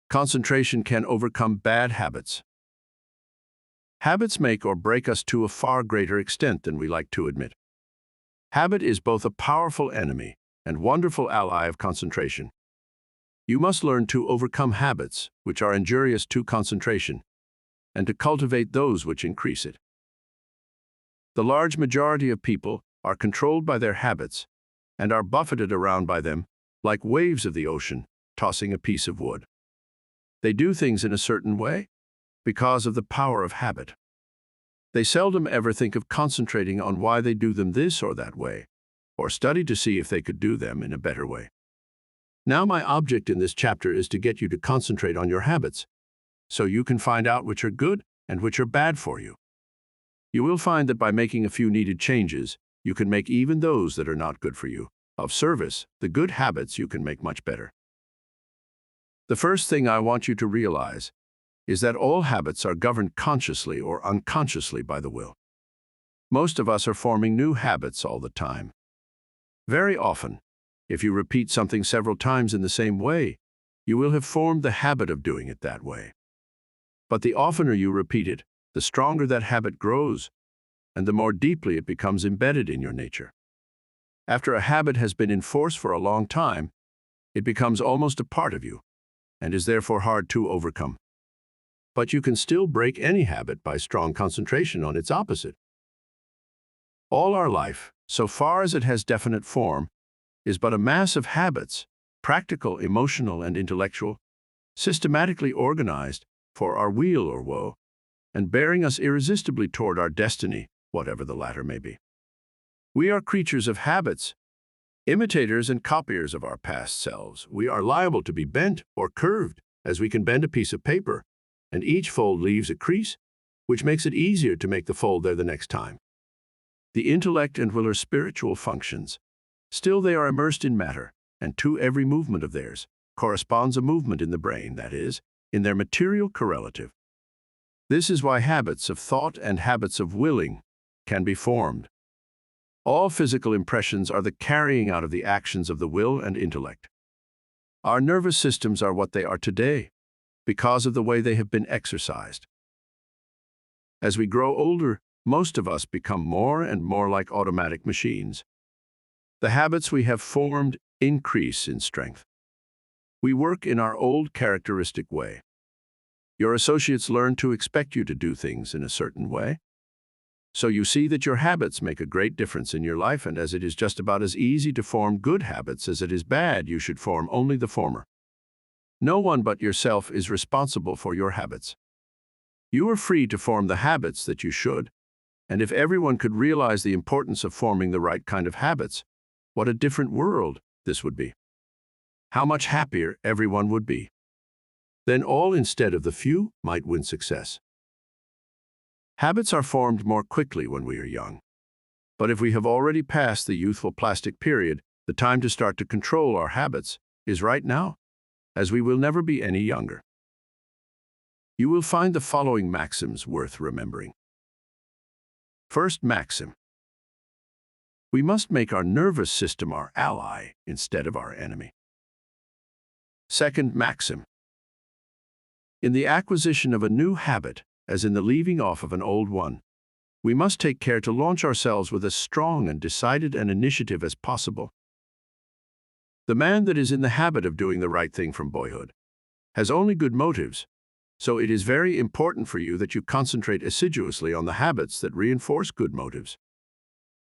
Concentration can overcome bad habits. Habits make or break us to a far greater extent than we like to admit. Habit is both a powerful enemy and wonderful ally of concentration. You must learn to overcome habits which are injurious to concentration and to cultivate those which increase it. The large majority of people are controlled by their habits and are buffeted around by them like waves of the ocean tossing a piece of wood. They do things in a certain way because of the power of habit. They seldom ever think of concentrating on why they do them this or that way, or study to see if they could do them in a better way. Now my object in this chapter is to get you to concentrate on your habits, so you can find out which are good and which are bad for you. You will find that by making a few needed changes, you can make even those that are not good for you of service. The good habits you can make much better. The first thing I want you to realize is that all habits are governed consciously or unconsciously by the will. Most of us are forming new habits all the time. Very often, if you repeat something several times in the same way, you will have formed the habit of doing it that way. But the oftener you repeat it, the stronger that habit grows, and the more deeply it becomes embedded in your nature. After a habit has been in force for a long time, it becomes almost a part of you, and is therefore hard to overcome. But you can still break any habit by strong concentration on its opposite. All our life, so far as it has definite form, is but a mass of habits, practical, emotional, and intellectual, systematically organized for our weal or woe, and bearing us irresistibly toward our destiny, whatever the latter may be. We are creatures of habits, imitators and copiers of our past selves. We are liable to be bent or curved, as we can bend a piece of paper, and each fold leaves a crease, which makes it easier to make the fold there the next time. The intellect and will are spiritual functions. Still they are immersed in matter, and to every movement of theirs corresponds a movement in the brain, that is, in their material correlative. This is why habits of thought and habits of willing can be formed. All physical impressions are the carrying out of the actions of the will and intellect. Our nervous systems are what they are today because of the way they have been exercised. As we grow older, most of us become more and more like automatic machines. The habits we have formed increase in strength. We work in our old characteristic way. Your associates learn to expect you to do things in a certain way. So you see that your habits make a great difference in your life, and as it is just about as easy to form good habits as it is bad, you should form only the former. No one but yourself is responsible for your habits. You are free to form the habits that you should, and if everyone could realize the importance of forming the right kind of habits, what a different world this would be. How much happier everyone would be. Then all instead of the few might win success. Habits are formed more quickly when we are young. But if we have already passed the youthful plastic period, the time to start to control our habits is right now, as we will never be any younger. You will find the following maxims worth remembering. First maxim: we must make our nervous system our ally instead of our enemy. Second maxim: in the acquisition of a new habit, as in the leaving off of an old one, we must take care to launch ourselves with as strong and decided an initiative as possible. The man that is in the habit of doing the right thing from boyhood has only good motives, so it is very important for you that you concentrate assiduously on the habits that reinforce good motives.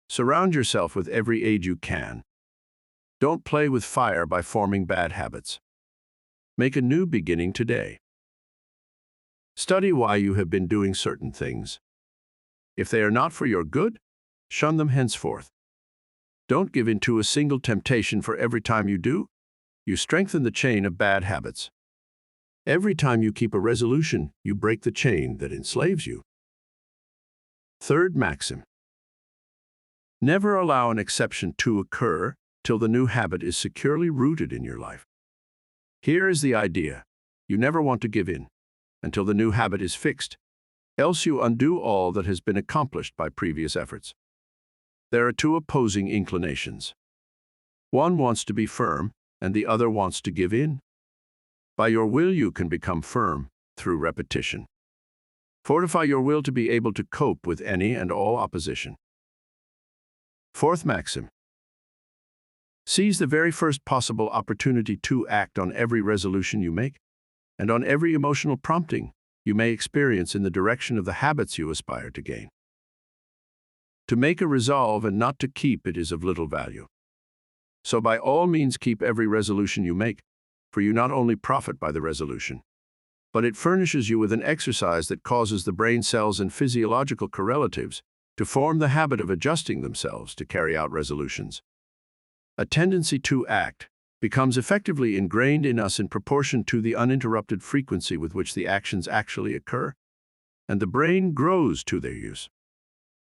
Surround yourself with every aid you can. Don't play with fire by forming bad habits. Make a new beginning today. Study why you have been doing certain things. If they are not for your good, shun them henceforth. Don't give in to a single temptation, for every time you do, you strengthen the chain of bad habits. Every time you keep a resolution, you break the chain that enslaves you. Third maxim: never allow an exception to occur till the new habit is securely rooted in your life. Here is the idea: you never want to give in until the new habit is fixed, else you undo all that has been accomplished by previous efforts. There are two opposing inclinations. One wants to be firm, and the other wants to give in. By your will you can become firm through repetition. Fortify your will to be able to cope with any and all opposition. Fourth maxim. Seize the very first possible opportunity to act on every resolution you make, and on every emotional prompting you may experience in the direction of the habits you aspire to gain. To make a resolve and not to keep it is of little value. So by all means keep every resolution you make, for you not only profit by the resolution, but it furnishes you with an exercise that causes the brain cells and physiological correlatives to form the habit of adjusting themselves to carry out resolutions. A tendency to act becomes effectively ingrained in us in proportion to the uninterrupted frequency with which the actions actually occur, and the brain grows to their use.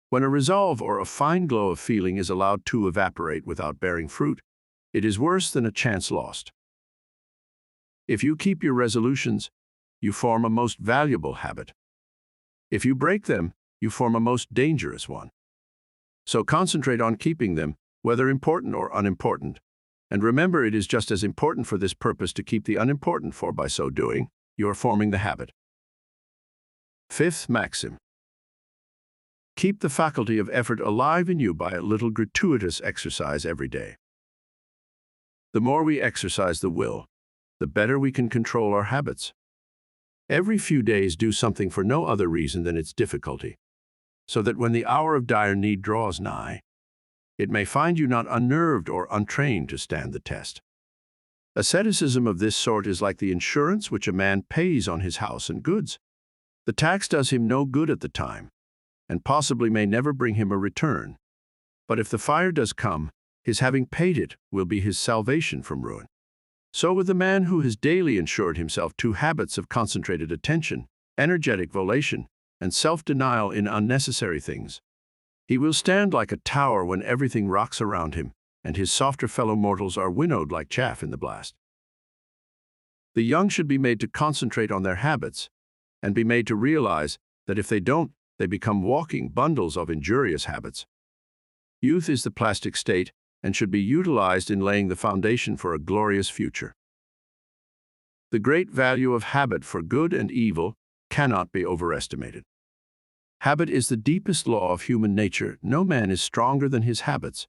When a resolve or a fine glow of feeling is allowed to evaporate without bearing fruit, it is worse than a chance lost. If you keep your resolutions, you form a most valuable habit. If you break them, you form a most dangerous one. So concentrate on keeping them, whether important or unimportant, and remember it is just as important for this purpose to keep the unimportant, for by so doing, you are forming the habit. Fifth maxim. Keep the faculty of effort alive in you by a little gratuitous exercise every day. The more we exercise the will, the better we can control our habits. Every few days do something for no other reason than its difficulty, so that when the hour of dire need draws nigh, it may find you not unnerved or untrained to stand the test. Asceticism of this sort is like the insurance which a man pays on his house and goods. The tax does him no good at the time, and possibly may never bring him a return. But if the fire does come, his having paid it will be his salvation from ruin. So with the man who has daily insured himself two habits of concentrated attention, energetic volation, and self-denial in unnecessary things, he will stand like a tower when everything rocks around him, and his softer fellow mortals are winnowed like chaff in the blast. The young should be made to concentrate on their habits, and be made to realize that if they don't, they become walking bundles of injurious habits. Youth is the plastic state, and should be utilized in laying the foundation for a glorious future. The great value of habit for good and evil cannot be overestimated. Habit is the deepest law of human nature. No man is stronger than his habits,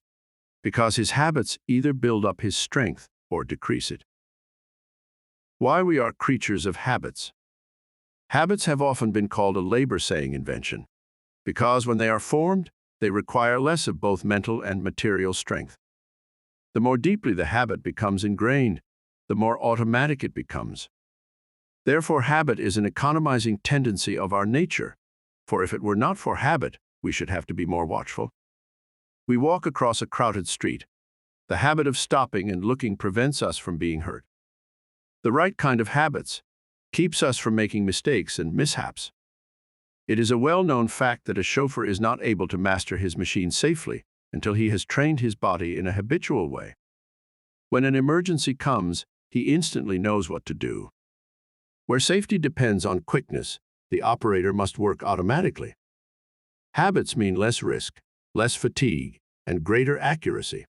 because his habits either build up his strength or decrease it. Why we are creatures of habits. Habits have often been called a labor-saving invention, because when they are formed, they require less of both mental and material strength. The more deeply the habit becomes ingrained, the more automatic it becomes. Therefore, habit is an economizing tendency of our nature, for if it were not for habit, we should have to be more watchful. We walk across a crowded street. The habit of stopping and looking prevents us from being hurt. The right kind of habits keeps us from making mistakes and mishaps. It is a well-known fact that a chauffeur is not able to master his machine safely until he has trained his body in a habitual way. When an emergency comes, he instantly knows what to do. Where safety depends on quickness, the operator must work automatically. Habits mean less risk, less fatigue, and greater accuracy.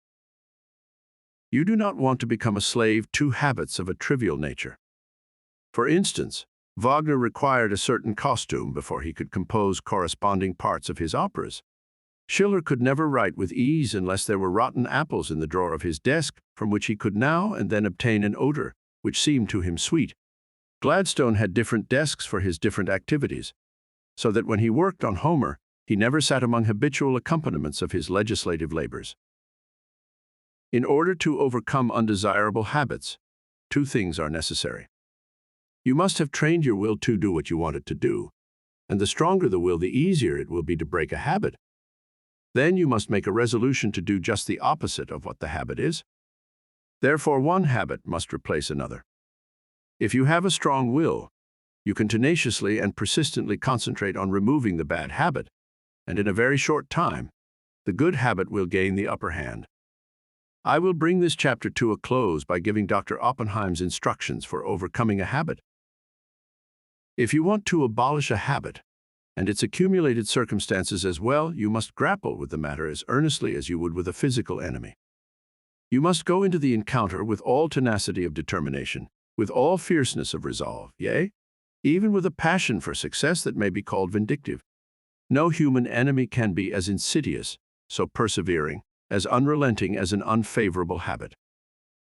You do not want to become a slave to habits of a trivial nature. For instance, Wagner required a certain costume before he could compose corresponding parts of his operas. Schiller could never write with ease unless there were rotten apples in the drawer of his desk, from which he could now and then obtain an odor which seemed to him sweet. Gladstone had different desks for his different activities, so that when he worked on Homer, he never sat among habitual accompaniments of his legislative labors. In order to overcome undesirable habits, two things are necessary. You must have trained your will to do what you want it to do, and the stronger the will, the easier it will be to break a habit. Then you must make a resolution to do just the opposite of what the habit is. Therefore, one habit must replace another. If you have a strong will, you can tenaciously and persistently concentrate on removing the bad habit, and in a very short time, the good habit will gain the upper hand. I will bring this chapter to a close by giving Dr. Oppenheim's instructions for overcoming a habit. If you want to abolish a habit, and its accumulated circumstances as well, you must grapple with the matter as earnestly as you would with a physical enemy. You must go into the encounter with all tenacity of determination, with all fierceness of resolve, yea, even with a passion for success that may be called vindictive. No human enemy can be as insidious, so persevering, as unrelenting as an unfavorable habit.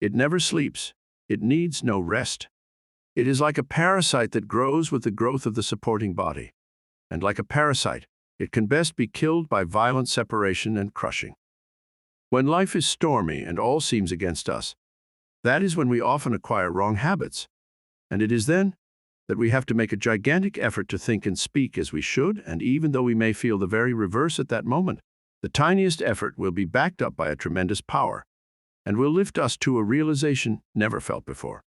It never sleeps. It needs no rest. It is like a parasite that grows with the growth of the supporting body. And like a parasite, it can best be killed by violent separation and crushing. When life is stormy and all seems against us, that is when we often acquire wrong habits. And it is then that we have to make a gigantic effort to think and speak as we should, and even though we may feel the very reverse at that moment, the tiniest effort will be backed up by a tremendous power, and will lift us to a realization never felt before.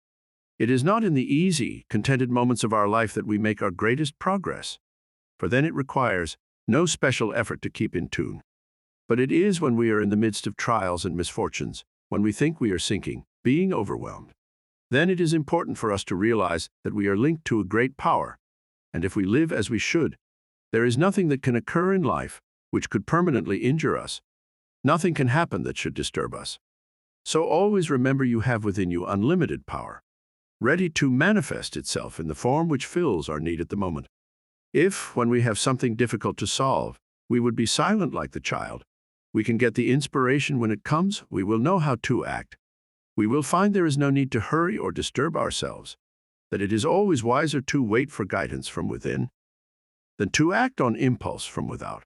It is not in the easy, contented moments of our life that we make our greatest progress, for then it requires no special effort to keep in tune. But it is when we are in the midst of trials and misfortunes, when we think we are sinking, being overwhelmed. Then it is important for us to realize that we are linked to a great power, and if we live as we should, there is nothing that can occur in life which could permanently injure us. Nothing can happen that should disturb us. So always remember you have within you unlimited power, ready to manifest itself in the form which fills our need at the moment. If, when we have something difficult to solve, we would be silent like the child, we can get the inspiration when it comes, we will know how to act. We will find there is no need to hurry or disturb ourselves, that it is always wiser to wait for guidance from within than to act on impulse from without.